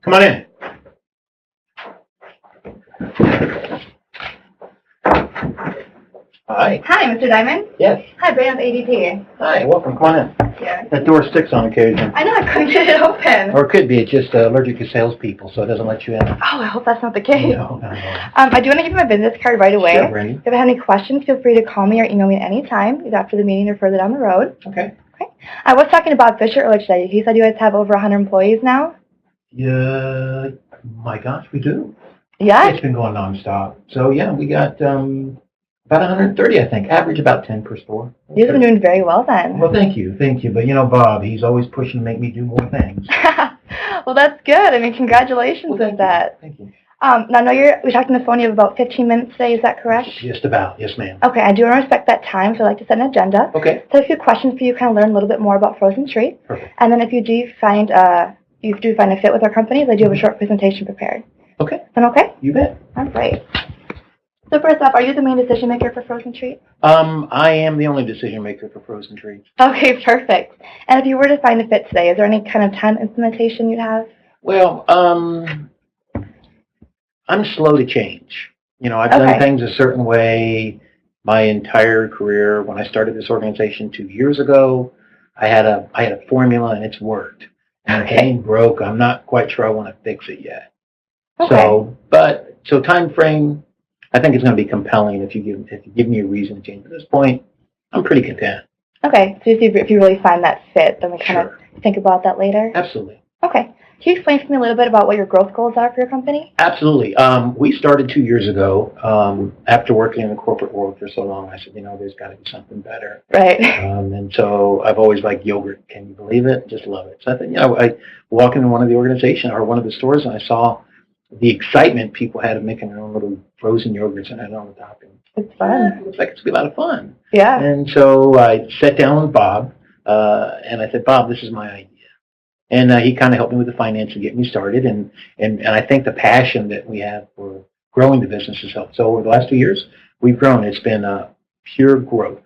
Come on in. Hi. Hi, Mr. Diamond. Yes. Hi, Brandi with ADP. Hi, welcome. Come on in. Yeah. That door sticks on occasion. I know, I couldn't get it open. Or it could be. It's just allergic to salespeople, so it doesn't let you in. Oh, I hope that's not the case. No. I do want to give you my business card right away. Sure, Brandi. If you have any questions, feel free to call me or email me at any time, either after the meeting or further down the road. Okay. I was talking about Fisher earlier today. He said you guys have over 100 employees now? Yeah, my gosh, we do. Yeah? It's been going nonstop. So, yeah, we got about 130, I think. Average about 10 per store. You've been doing very well then. Well, thank you. But, Bob, he's always pushing to make me do more things. Well, that's good. I mean, congratulations with that. Thank you. Now, I know we talked on the phone. You have about 15 minutes today. Is that correct? Just about. Yes, ma'am. Okay, I do want to respect that time, so I'd like to set an agenda. Okay. So I have a few questions for you, kind of learn a little bit more about frozen treats. Perfect. And then if you do find a fit with our companies, I do have a short presentation prepared. Okay. Is that okay? You bet. All right. So first off, are you the main decision maker for frozen treats? I am the only decision maker for frozen treats. Okay, perfect. And if you were to find a fit today, is there any kind of time implementation you'd have? Well, I'm slow to change. I've done things a certain way my entire career. When I started this organization 2 years ago, I had a formula and it's worked. And if it ain't broke, I'm not quite sure I want to fix it yet. Okay. So time frame, I think it's going to be compelling if you give me a reason to change. At this point, I'm pretty content. Okay. So if you really find that fit, then we kind of think about that later? Absolutely. Okay. Can you explain to me a little bit about what your growth goals are for your company? Absolutely. We started 2 years ago. After working in the corporate world for so long, I said, there's got to be something better. Right. And so I've always liked yogurt. Can you believe it? Just love it. So I thought, I walked into one of the stores, and I saw the excitement people had of making their own little frozen yogurts and had it on the topping. It's fun. It looks like it's going to be a lot of fun. Yeah. And so I sat down with Bob, and I said, Bob, this is my idea. And he kind of helped me with the finance and get me started. And I think the passion that we have for growing the business has helped. So over the last 2 years, we've grown. It's been pure growth,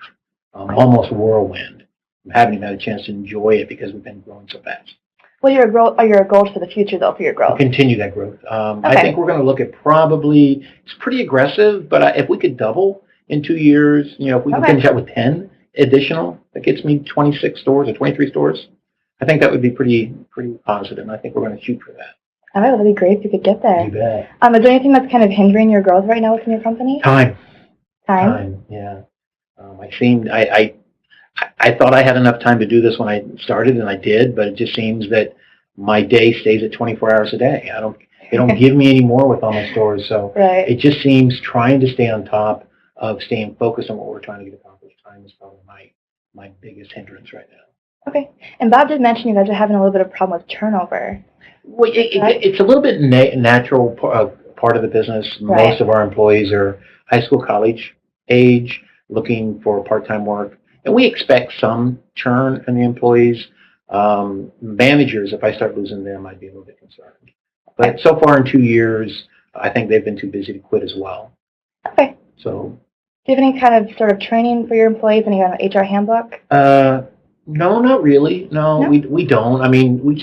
almost whirlwind. I haven't even had a chance to enjoy it because we've been growing so fast. What are your goals for the future, though, for your growth? Continue that growth. I think we're going to look at it's pretty aggressive, but if we could double in 2 years, if we can finish out with 10 additional, that gets me 26 stores or 23 stores. I think that would be pretty positive, and I think we're going to shoot for that. All right, well, that'd be great if you could get there. You bet. Is there anything that's kind of hindering your growth right now within your company? Time, yeah. I thought I had enough time to do this when I started, and I did, but it just seems that my day stays at 24 hours a day. They don't give me any more with all my stores, so it just seems trying to stay on top of staying focused on what we're trying to get accomplished. Time is probably my biggest hindrance right now. Okay. And Bob did mention you guys are having a little bit of problem with turnover. Well, it's a little bit natural part of the business. Right. Most of our employees are high school, college age, looking for part-time work. And we expect some churn in the employees. Managers, if I start losing them, I'd be a little bit concerned. But so far in 2 years, I think they've been too busy to quit as well. Okay. So, do you have any kind of sort of training for your employees, any kind of HR handbook? No, not really. No, we don't. I mean, we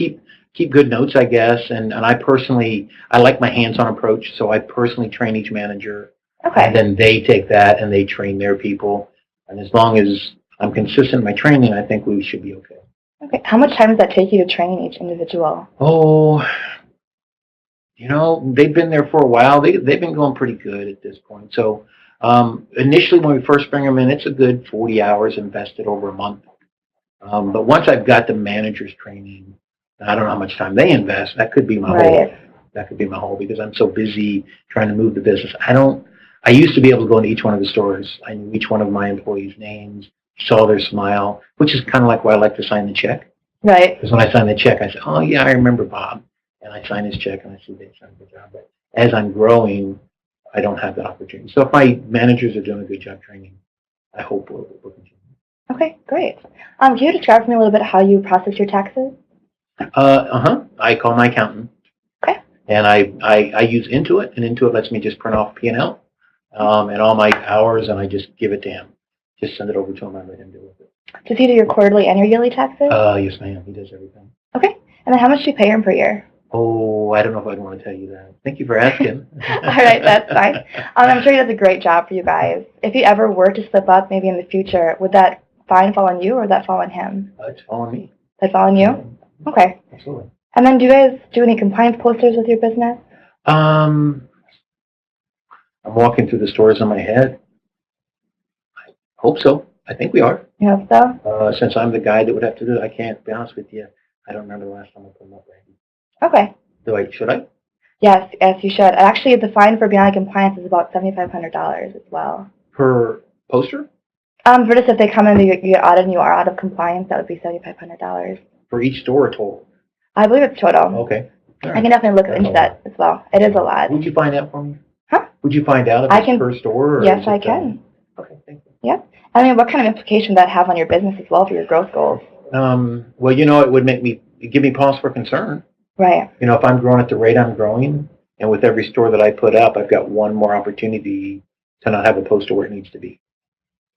keep good notes, I guess. And I like my hands-on approach, so I personally train each manager. Okay. And then they take that and they train their people. And as long as I'm consistent in my training, I think we should be okay. Okay. How much time does that take you to train each individual? Oh, they've been there for a while. They've been going pretty good at this point. So initially when we first bring them in, it's a good 40 hours invested over a month. But once I've got the manager's training, I don't know how much time they invest. That could be my whole. That could be my whole, because I'm so busy trying to move the business. I used to be able to go into each one of the stores. I knew each one of my employees' names, saw their smile, which is kind of like why I like to sign the check. Right. Because when I sign the check, I say, oh, yeah, I remember Bob. And I sign his check, and I see they signed a good job. But as I'm growing, I don't have that opportunity. So if my managers are doing a good job training, I hope we'll continue. Okay, great. Can you describe for me a little bit how you process your taxes? I call my accountant. Okay. And I use Intuit, and Intuit lets me just print off P&L and all my hours, and I just give it to him. Just send it over to him and let him deal with it. Does he do your quarterly and your yearly taxes? Yes, ma'am. He does everything. Okay. And then how much do you pay him per year? Oh, I don't know if I'd want to tell you that. Thank you for asking. All right, that's fine. I'm sure he does a great job for you guys. If he ever were to slip up, maybe in the future, would that fine fall on you or would that fall on him? It's on me. That's fall on you? Okay. Absolutely. And then do you guys do any compliance posters with your business? I'm walking through the stores in my head. I hope so. I think we are. You hope so? Since I'm the guy that would have to do it, I can't be honest with you. I don't remember the last time I put them up, Brandi. Okay. Should I? Yes, you should. And actually, the fine for beyond compliance is about $7,500 as well. Per poster? For just if they come in and you get audited and you are out of compliance, that would be $7,500. For each store or total? I believe it's total. Okay. All right. I can definitely look into that as well. It is a lot. Would you find out for me? Huh? Would you find out if it's per store? Or yes, I can. Okay, thank you. Yep. I mean, what kind of implication would that have on your business as well for your growth goals? Well, it would give me pause for concern. Right. If I'm growing at the rate I'm growing, and with every store that I put up, I've got one more opportunity to not have a poster where it needs to be.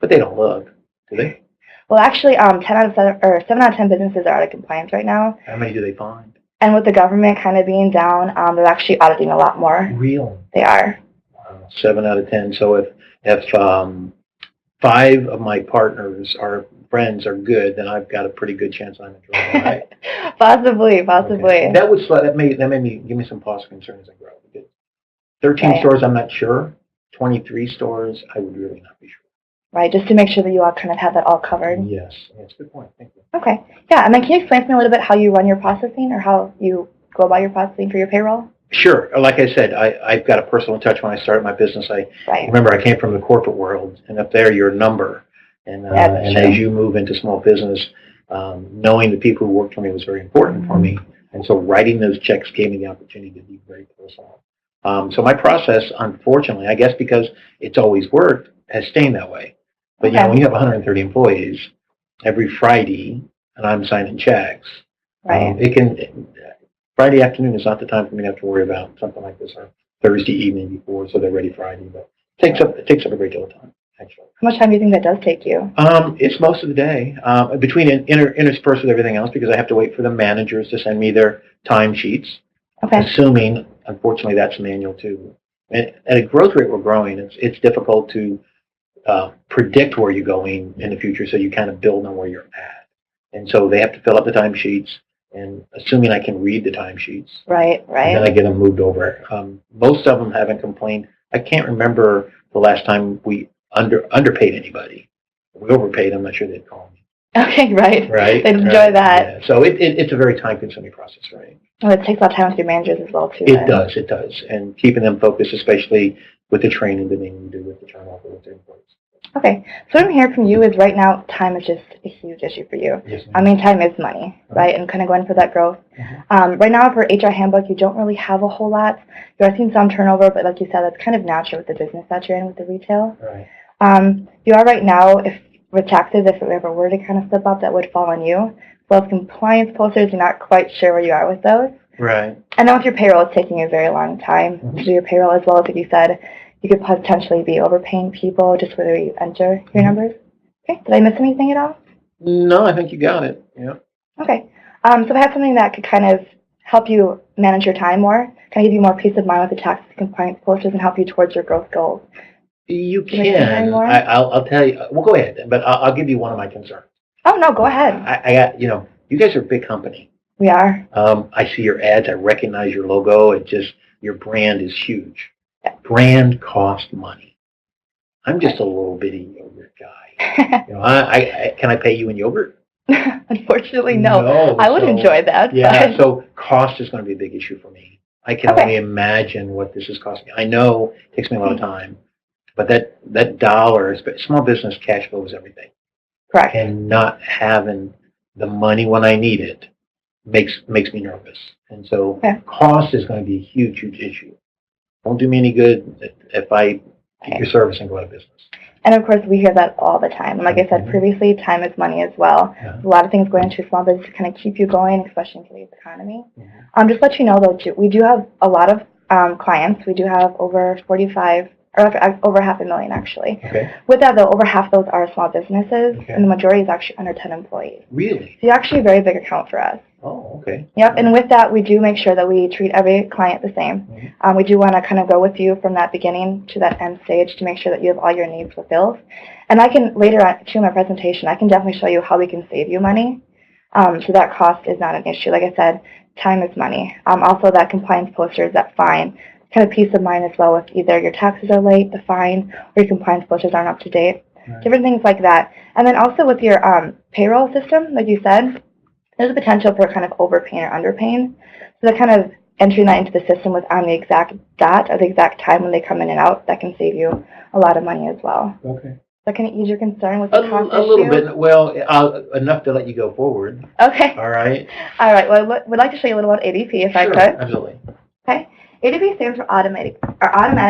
But they don't look, do they? Well, actually, 7 out of 10 businesses are out of compliance right now. How many do they find? And with the government kind of being down, they're actually auditing a lot more. Really? They are. 7 out of 10. So if 5 of my partners are friends are good, then I've got a pretty good chance I'm in trouble, right? Possibly. Okay. That made me give me some pause for concern as I grow. 13 stores, I'm not sure. 23 stores, I would really not be sure. Right, just to make sure that you all kind of have that all covered. Yes, that's a good point. Thank you. Okay. Yeah, and then can you explain to me a little bit how you run your processing or how you go about your processing for your payroll? Sure. Like I said, I've got a personal touch when I started my business. Remember, I came from the corporate world, and up there, you're a number. And as you move into small business, knowing the people who worked for me was very important for me. And so writing those checks gave me the opportunity to be very personal. So my process, unfortunately, I guess because it's always worked, has stayed that way. But, when you have 130 employees, every Friday, and I'm signing checks, right. Friday afternoon is not the time for me to have to worry about something like this, or Thursday evening before, so they're ready Friday. But it takes up a great deal of time, actually. How much time do you think that does take you? It's most of the day, between interspersed with everything else, because I have to wait for the managers to send me their timesheets. Okay. Assuming, unfortunately, that's manual too. And at a growth rate we're growing, it's difficult to predict where you're going in the future, so you kind of build on where you're at. And so they have to fill up the timesheets, and assuming I can read the timesheets. Right. And then I get them moved over. Most of them haven't complained. I can't remember the last time we underpaid anybody. If we overpaid, I'm not sure they'd call me. Okay, right. Right. They'd enjoy that. Yeah. So it's a very time-consuming process, right? Well, it takes a lot of time with your managers as well, too. It does. And keeping them focused, especially with the training that they need to do with the turnover with their employees. Okay. So what I'm hearing from you is right now, time is just a huge issue for you. Yes, I mean, time is money, right? And kind of going for that growth. Right now, for HR handbook, you don't really have a whole lot. You are seeing some turnover, but like you said, that's kind of natural with the business that you're in with the retail. Right. You are right now, with taxes, if it ever were to kind of slip up, that would fall on you. Well, as compliance posters, you're not quite sure where you are with those. Right. And then with your payroll, it's taking you a very long time to do your payroll as well as, like you said, you could potentially be overpaying people just whether you enter your numbers. Okay. Did I miss anything at all? No, I think you got it. Yeah. Okay. So if I have something that could kind of help you manage your time more, kind of give you more peace of mind with the tax compliance posters and help you towards your growth goals. You can. I'll tell you. Well, go ahead, but I'll give you one of my concerns. Oh, no, go ahead. I got, you guys are a big company. We are. I see your ads. I recognize your logo. Your brand is huge. Brand costs money. I'm just a little bitty yogurt guy. Can I pay you in yogurt? Unfortunately, no. I would enjoy that. Yeah, so cost is going to be a big issue for me. I can only imagine what this is costing me. I know it takes me a lot of time, but that dollar, small business cash flow is everything. Correct. And not having the money when I need it makes me nervous. And so cost is going to be a huge, huge issue. Won't do me any good if I get your service and go out of business. And of course, we hear that all the time. And like I said previously, time is money as well. There's a lot of things going into a small business to kind of keep you going, especially in today's economy. Just to let you know, though, too, we do have a lot of clients. We do have over 45 or over $500,000 actually. Okay. With that though, over half those are small businesses, Okay. and the majority is actually under 10 employees. Really? So you're actually a very big account for us. Oh, okay. Yep, and with that, we do make sure that we treat every client the same. Mm-hmm. We do want to kind of go with you from that beginning to that end stage to make sure that you have all your needs fulfilled. And I can, later on to my presentation, I can definitely show you how we can save you money. So that cost is not an issue. Like I said, time is money. Also, that compliance posters, that fine, kind of peace of mind as well if either your taxes are late, the fine, or your compliance posters aren't up to date. Right. Different things like that. And then also with your payroll system, like you said, there's a potential for kind of overpaying or underpaying. So that kind of entering that into the system with on the exact dot or the exact time when they come in and out, that can save you a lot of money as well. Okay. That can ease your concern with the cost A little issue? bit. Well, enough to let you go forward. Okay. All right. All right. Well, I would like to show you a little about ADP if I Sure, could. absolutely. Okay. ADP stands for automatic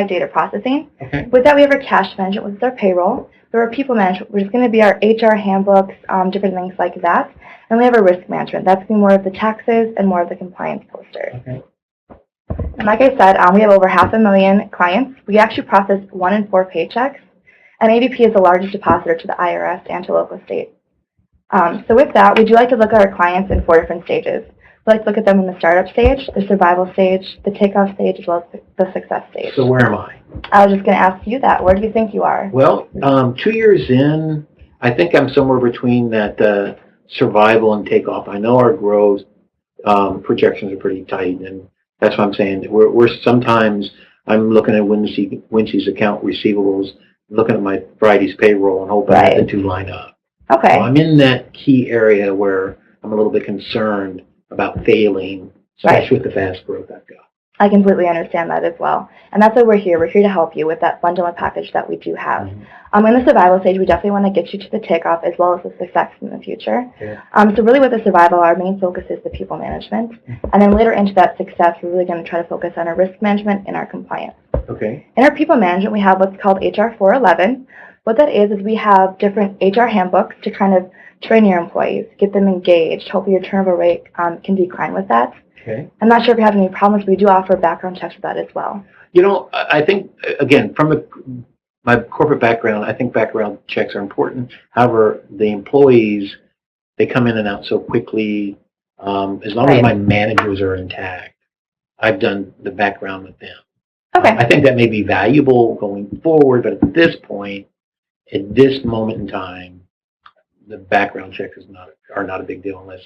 data processing. Okay. With that, we have our cash management, which is our payroll. For our people management, which is going to be our HR handbooks, different things like that. And we have our risk management. That's going to be more of the taxes and more of the compliance posters. Okay. And like I said, we have over 500,000 clients. We actually process 1 in 4 paychecks. And ADP is the largest depositor to the IRS and to local state. So with that, we do like to look at our clients in 4 different stages. We like to look at them in the startup stage, the survival stage, the takeoff stage, as well as the success stage. So where am I? I was just going to ask you that. Where do you think you are? Well, 2 years in, I think I'm somewhere between that survival and takeoff. I know our growth projections are pretty tight, and that's what I'm saying. We're sometimes I'm looking at Wincy's account receivables, looking at my Friday's payroll, and hoping that the two line up. Okay. So I'm in that key area where I'm a little bit concerned about failing, especially with the fast growth I've got. I completely understand that as well. And that's why we're here. We're here to help you with that bundle and package that we do have. Mm-hmm. In the survival stage, we definitely want to get you to the takeoff as well as the success in the future. Yeah. So really with the survival, our main focus is the people management. Mm-hmm. And then later into that success, we're really going to try to focus on our risk management and our compliance. Okay. In our people management, we have what's called HR 411. What that is we have different HR handbooks to kind of train your employees, get them engaged. Hopefully your turnover rate can decline with that. Okay. I'm not sure if you have any problems, but we do offer background checks for that as well. You know, I think, again, from my corporate background, I think background checks are important. However, the employees, they come in and out so quickly. As long as my managers are intact, I've done the background with them. Okay. I think that may be valuable going forward, but at this point, at this moment in time, the background checks are not a big deal unless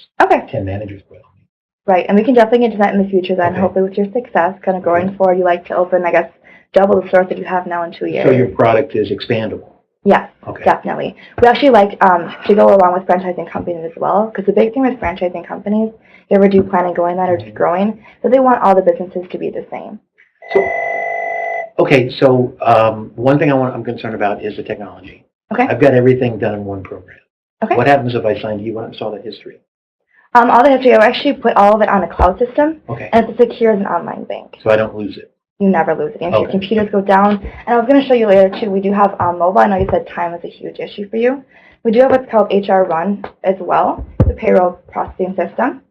10 managers quit on me. Right, and we can definitely get to that in the future then, hopefully with your success, kind of growing forward. You like to open, I guess, double the stores that you have now in 2 years. So your product is expandable? Yes, definitely. We actually like to go along with franchising companies as well, because the big thing with franchising companies, if you ever do plan on going that or just growing, that they want all the businesses to be the same. So, one thing I'm concerned about is the technology. Okay. I've got everything done in one program. Okay. What happens if I signed you and I saw that history? All the history, I actually put all of it on a cloud system, Okay. and it's secure as an online bank. So I don't lose it? You never lose it. If your computers go down, and I was going to show you later too, we do have mobile. I know you said time is a huge issue for you. We do have what's called HR Run as well, the payroll processing system.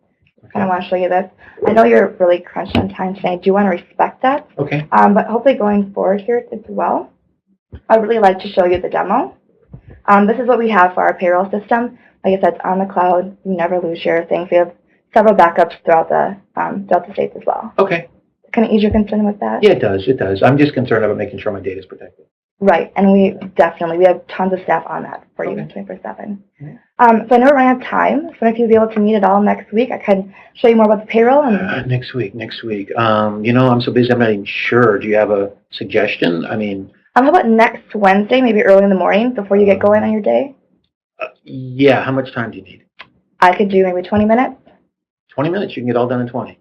I want to show you this. I know you're really crunched on time today. I do want to respect that. Okay. But hopefully going forward here as well, I'd really like to show you the demo. This is what we have for our payroll system. Like I said, it's on the cloud. You never lose your things. We have several backups throughout the states as well. Okay. Can it ease your concern with that? Yeah, it does. It does. I'm just concerned about making sure my data is protected. Right, and we have tons of staff on that for you 24/7. So I know we're running out of time, so if you'd be able to meet it all next week, I can show you more about the payroll. And next week. You know, I'm so busy, I'm not even sure. Do you have a suggestion? I mean... how about next Wednesday, maybe early in the morning, before you get going on your day? Yeah, how much time do you need? I could do maybe 20 minutes. 20 minutes? You can get all done in 20.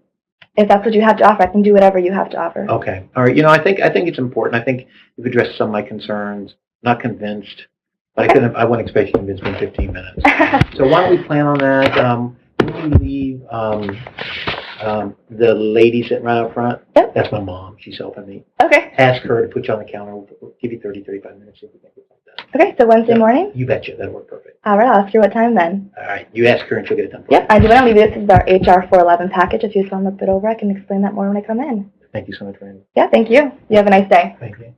If that's what you have to offer, I can do whatever you have to offer. Okay. All right. You know, I think it's important. I think you've addressed some of my concerns. Not convinced, but I wouldn't expect you to convince me in 15 minutes. So why don't we plan on that? When we leave, the lady sitting right out front, that's my mom. She's helping me. Okay. Ask her to put you on the counter. We'll give you 30, 35 minutes if we think it's like that. Okay, so Wednesday morning? You betcha. That'll work perfect. All right, I'll ask you what time then. All right. You ask her and she'll get it done for you. Yep, I do want to leave you. This is our HR 411 package. If you just want to look it over, I can explain that more when I come in. Thank you so much, Brandi. Yeah, thank you. You have a nice day. Thank you.